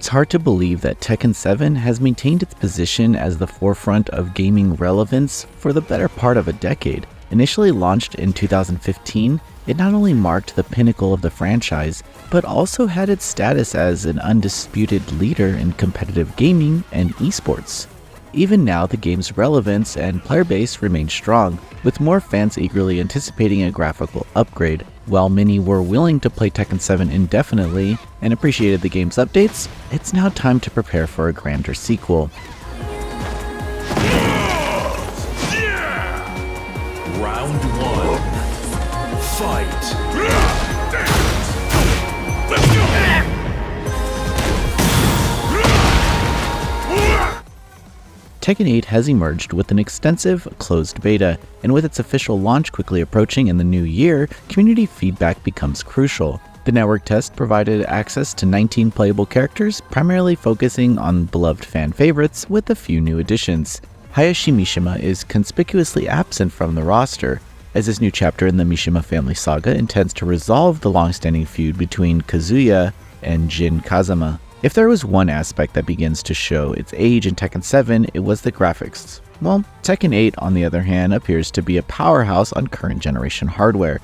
It's hard to believe that Tekken 7 has maintained its position as the forefront of gaming relevance for the better part of a decade. Initially launched in 2015, it not only marked the pinnacle of the franchise, but also had its status as an undisputed leader in competitive gaming and eSports. Even now, the game's relevance and player base remain strong, with more fans eagerly anticipating a graphical upgrade. While many were willing to play Tekken 7 indefinitely and appreciated the game's updates, it's now time to prepare for a grander sequel. Round 1. Fight! Tekken 8 has emerged with an extensive, closed beta, and with its official launch quickly approaching in the new year, community feedback becomes crucial. The network test provided access to 19 playable characters, primarily focusing on beloved fan favorites with a few new additions. Hayashi Mishima is conspicuously absent from the roster, as this new chapter in the Mishima family saga intends to resolve the long-standing feud between Kazuya and Jin Kazama. If there was one aspect that begins to show its age in Tekken 7, it was the graphics. Well, Tekken 8, on the other hand, appears to be a powerhouse on current generation hardware.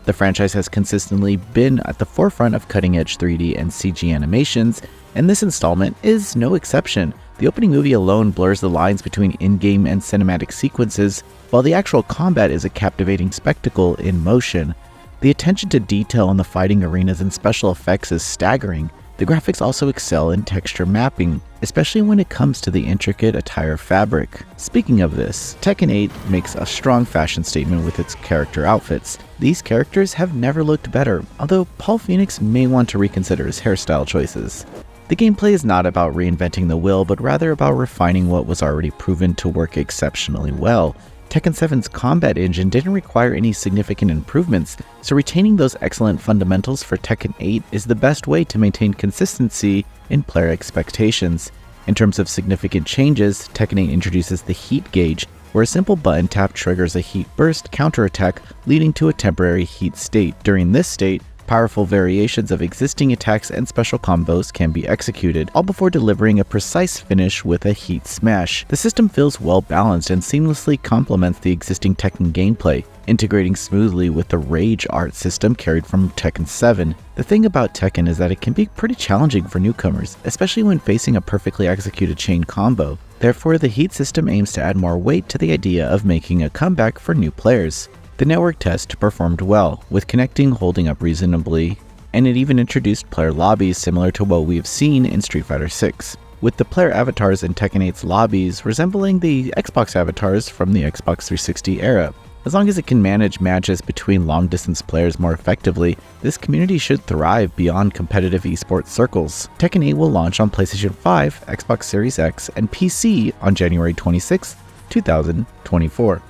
The franchise has consistently been at the forefront of cutting-edge 3D and CG animations, and this installment is no exception. The opening movie alone blurs the lines between in-game and cinematic sequences, while the actual combat is a captivating spectacle in motion. The attention to detail in the fighting arenas and special effects is staggering. The graphics also excel in texture mapping, especially when it comes to the intricate attire fabric. Speaking of this, Tekken 8 makes a strong fashion statement with its character outfits. These characters have never looked better, although Paul Phoenix may want to reconsider his hairstyle choices. The gameplay is not about reinventing the wheel, but rather about refining what was already proven to work exceptionally well. Tekken 7's combat engine didn't require any significant improvements, so retaining those excellent fundamentals for Tekken 8 is the best way to maintain consistency in player expectations. In terms of significant changes, Tekken 8 introduces the heat gauge, where a simple button tap triggers a heat burst counterattack, leading to a temporary heat state. During this state, powerful variations of existing attacks and special combos can be executed, all before delivering a precise finish with a heat smash. The system feels well balanced and seamlessly complements the existing Tekken gameplay, integrating smoothly with the Rage art system carried from Tekken 7. The thing about Tekken is that it can be pretty challenging for newcomers, especially when facing a perfectly executed chain combo. Therefore, the heat system aims to add more weight to the idea of making a comeback for new players. The network test performed well, with connecting holding up reasonably, and it even introduced player lobbies similar to what we have seen in Street Fighter 6, with the player avatars in Tekken 8's lobbies resembling the Xbox avatars from the Xbox 360 era. As long as it can manage matches between long-distance players more effectively, this community should thrive beyond competitive esports circles. Tekken 8 will launch on PlayStation 5, Xbox Series X, and PC on January 26, 2024.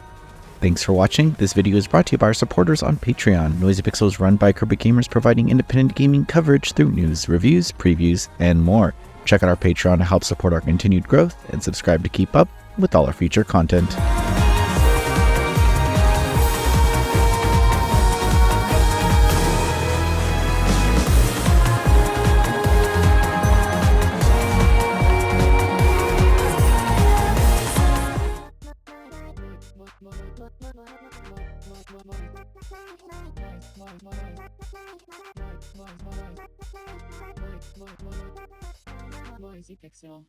Thanks for watching. This video is brought to you by our supporters on Patreon. Noisy Pixel is run by Kirby Gamers, providing independent gaming coverage through news, reviews, previews, and more. Check out our Patreon to help support our continued growth, and subscribe to keep up with all our future content. Noisy Pixel.